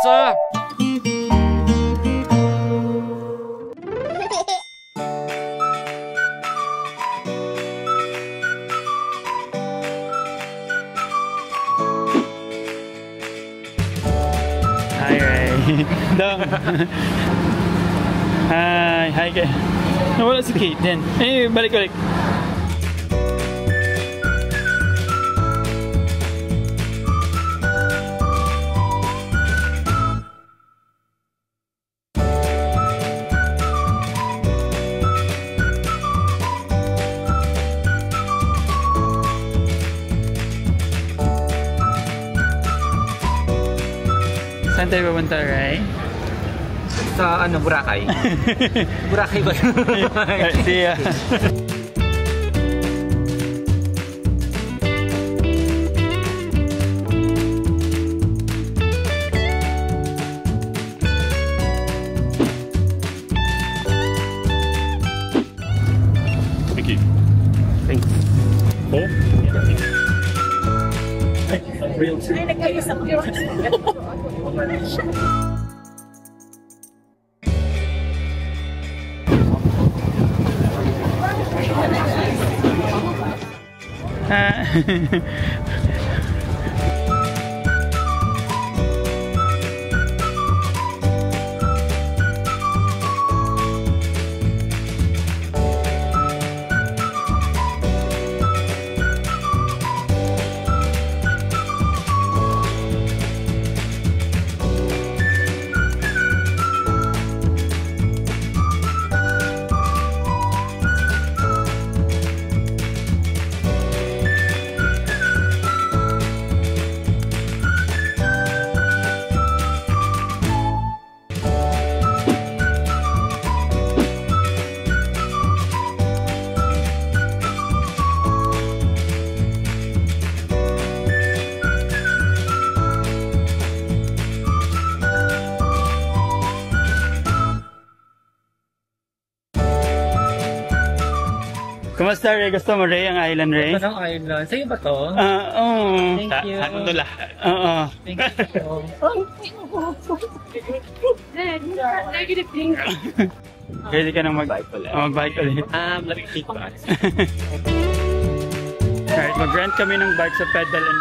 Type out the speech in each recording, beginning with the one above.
pizza! Hi, Ray. Dong. Hi, Kate. Nawala si Kate din. Eh, balik. Saan tayo pupunta, Ray? Sa ano, Boracay? Boracay ba? See ya. Thank you. Thanks. Oh? Real soup. Ay, nagkaisap yun. Kumusta, Ray? Gusto mo, Ray, ang island, Ray? Anong island? Sa'yo ba to? Oo. Thank you. Oo. Thank you. Negative thing. Pwede ka nang mag-bike ulit. Narinig ba? Alright, mag-rent kami ng bike sa pedal and...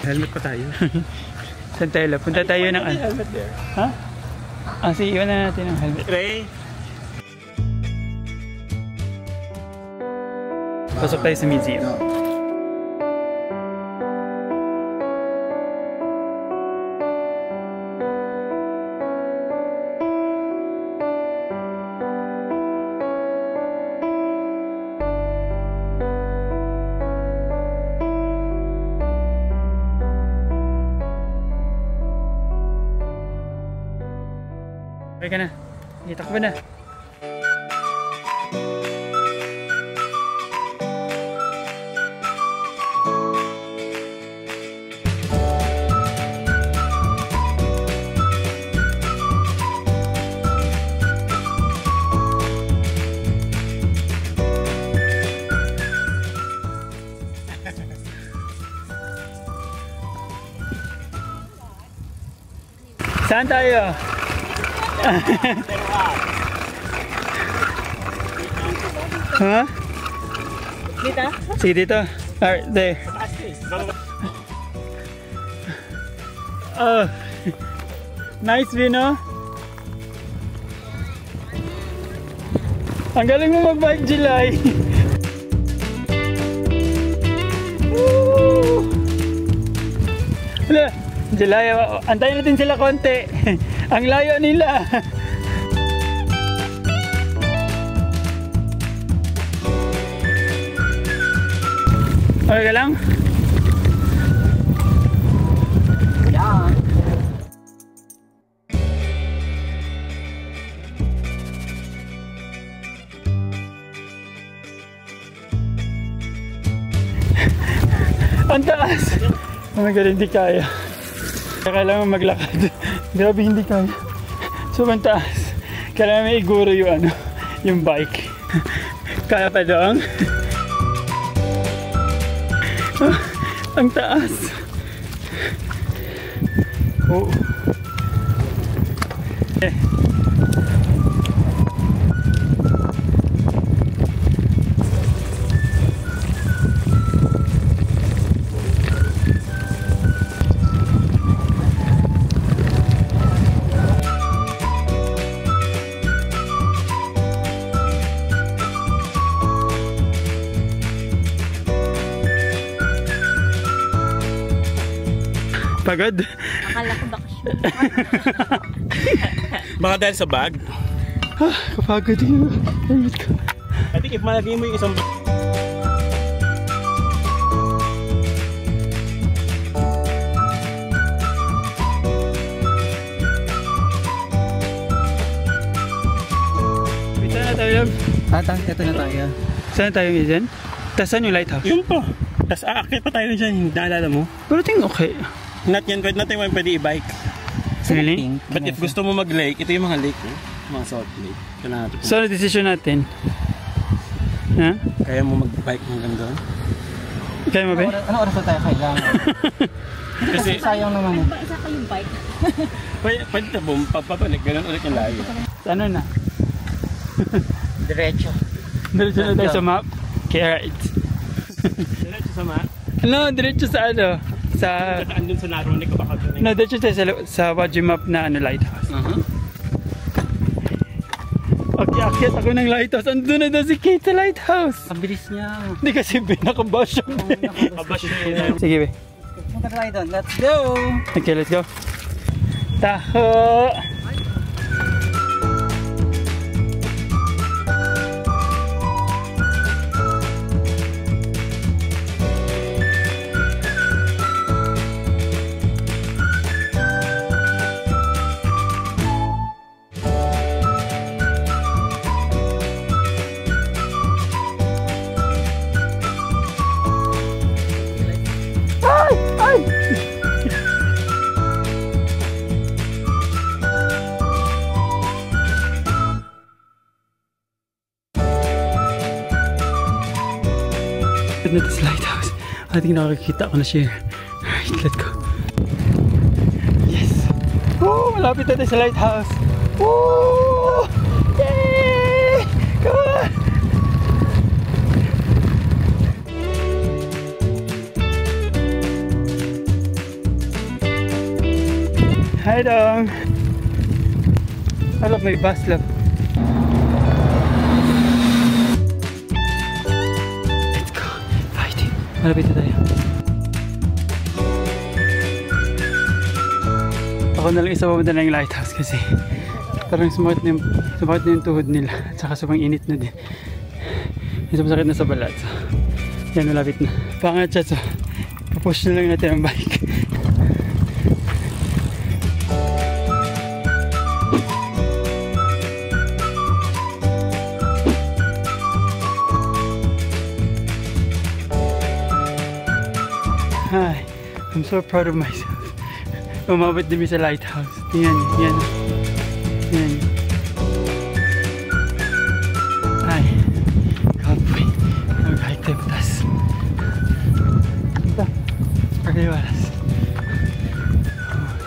Helmet pa tayo. Saan tayo? Punta tayo ng... Helmet there. Ha? Sige, iwan na natin ang helmet. Ray! Pasok tayo sa museum. Okay ka na. Itakbo na. Saan tayo? Ha? Dito? Sige dito. Alright, there. Oh. Nice view, no? Ang galing mo mag-bike, July. Hala, July, antayin natin sila konti. Ang layo nila. Okay ka lang? Yeah. Ang taas! Oh my God, hindi kaya. Kailangan maglakad. Grabe, hindi kaya. Sobrang taas. Kailangan may iguro yung ano, yung bike. Kaya pa doon? Oh, ang taas. Oh. Pagod? Akala ko bakasyon. Baka dahil sa bag. Kapagod yung helmet ko. I think if malagay mo yung isang Saan na tayo, love? Ito na tayo. Saan tayo ngayon? Tapos saan yung lighthouse? yun po. Tapos aakit pa tayo dyan, naalala mo? Pero tingin okay. Not yan, not yung pwede i-bike. Really? But if gusto mo mag-lake, ito yung mga lake, eh. Mga salt lake. Kailangan natin. So, ano decision natin? Ha? Kaya mo mag-bike hanggang doon? Kaya mo ba? Ano oras na tayo kailangan? Kasi, Sayang naman. Ba isa kayong bike? pwede na boom, papabalik, ganun ulit yung layo. Ano na? Diretso. Diretso na tayo sa map? Okay, right. Diretso sa mat. No, diretso sa ano? Sa... Dadaan dun sa Naronik o baka doon. No, diretso tayo sa Waji map na ano, lighthouse. Okay, akyat ako ng lighthouse. Andun na daw si Kate sa lighthouse. Ang bilis niya. Hindi kasi binakabash yung Kabash na yun. Sige, be. Punta tayo doon. Let's go! Okay, let's go. Taho! Na this lighthouse. I think nakakita ko na siya. Alright, let's go. Yes! Woo! Malapit na tayo sa lighthouse. Woo! Yay! Come on! Hi, Dong! I love my bus, love. Malapit na tayo. Ako na lang isa pumunta na yung lighthouse kasi parang sumakit na yung tuhod nila at saka sobrang init na din. Yung masakit na sa balat. So, yan, malapit na. Pangat siya, so papush na lang natin ang bike. Hi, I'm so proud of myself. Umabot din sa lighthouse. Tingnan niyo, yan. Tingnan niyo. Ay, kapoy. Nag-hike tayo patas. Ito, pagkaiwalas.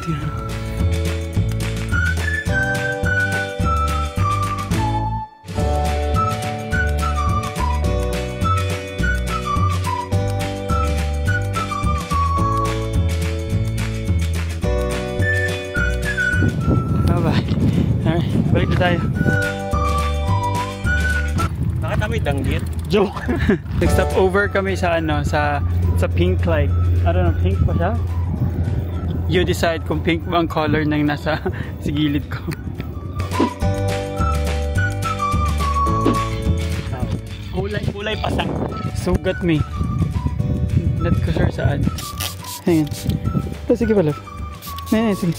Tingnan niyo. Alright, balik na tayo. Bakit kami danggit? Joke! Nag-stop over kami sa ano, sa pink light. I don't know, pink ba siya? You decide kung pink ba ang color ng nasa sa gilid ko. Kulay pasang. Sugat me. Not ko sure saan. Ayan. Oh, sige pala. Ayan, sige.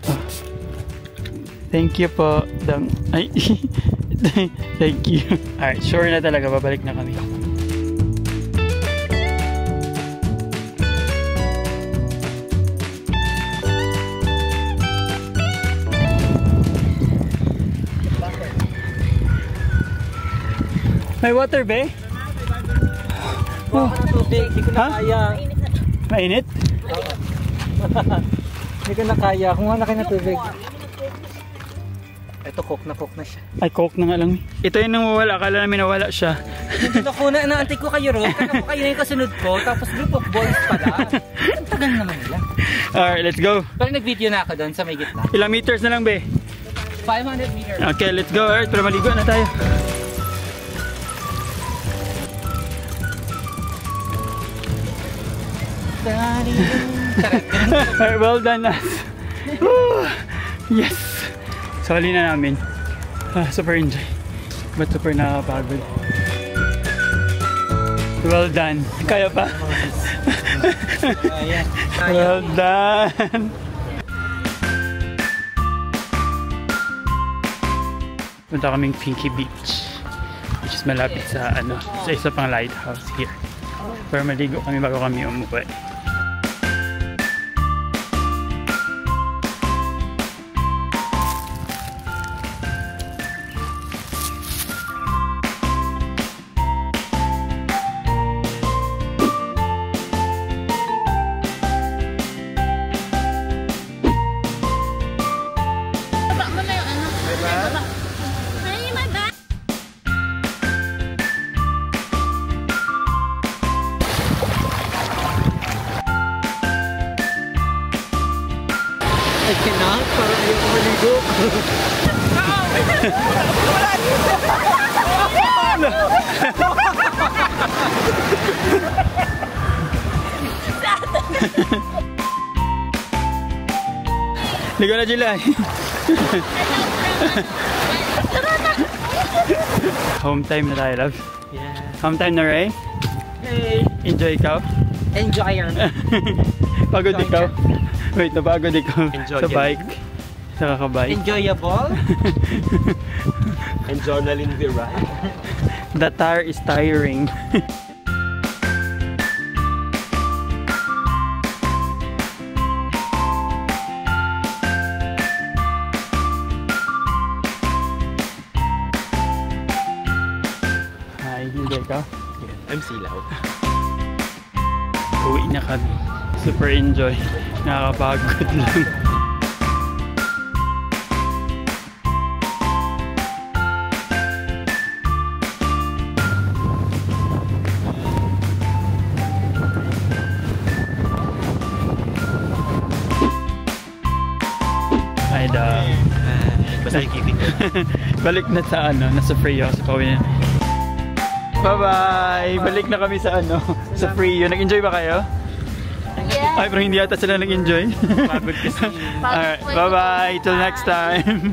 Oh. Thank you po. Ay. Thank you. Alright, sure na talaga. Babalik na kami. May water, be? Kuha ko ng tubig. Hindi ko na Ha? kaya. Mainit? Hindi ko na kaya. Kumuha na kayo ng tubig. Ito, coke na siya. Ay, coke na nga lang. Ito yung nawawala. Akala namin nawala siya. Hindi na ko na inaantay ko kayo ron. Kaya po kayo na yung kasunod ko. Tapos group of boys pala. Ang tagal naman nila. Alright, let's go. Parang nag-video na ako doon sa may gitna. Ilang meters na lang, be? 500 meters. Okay, let's go. Alright, para maligo na tayo. Alright, well done, us. Woo! Yes! Sali na namin. Super enjoy. But super nakakapagod. Well done. Kaya pa? Well done. Punta kaming Pinky Beach, which is malapit sa sa isa pang lighthouse here. Pero maligo kami bago kami umuwi. I cannot. Parang ayoko maligo. Ligo na, July. Home time na tayo, love. Yeah. Home time na, Ray. Hey. Enjoy ikaw. Enjoy yan. Pagod ikaw. Wait, napagod ikaw Enjoy sa yan. bike. Sa kakabike. Enjoyable. And journaling the ride. The tire is tiring. Hi, enjoy ka? I'm Silaw. Uwi na kami. Super enjoy. Nakakapagod lang. Ay daw. Basta ikipin ko. Balik na sa nasa Frio sa Pawin. Bye-bye! Balik na kami sa sa Frio. Nag-enjoy ba kayo? Yeah. Ay, pero hindi yata sila nag-enjoy. Pagod kasi. Alright, bye-bye! Till next time!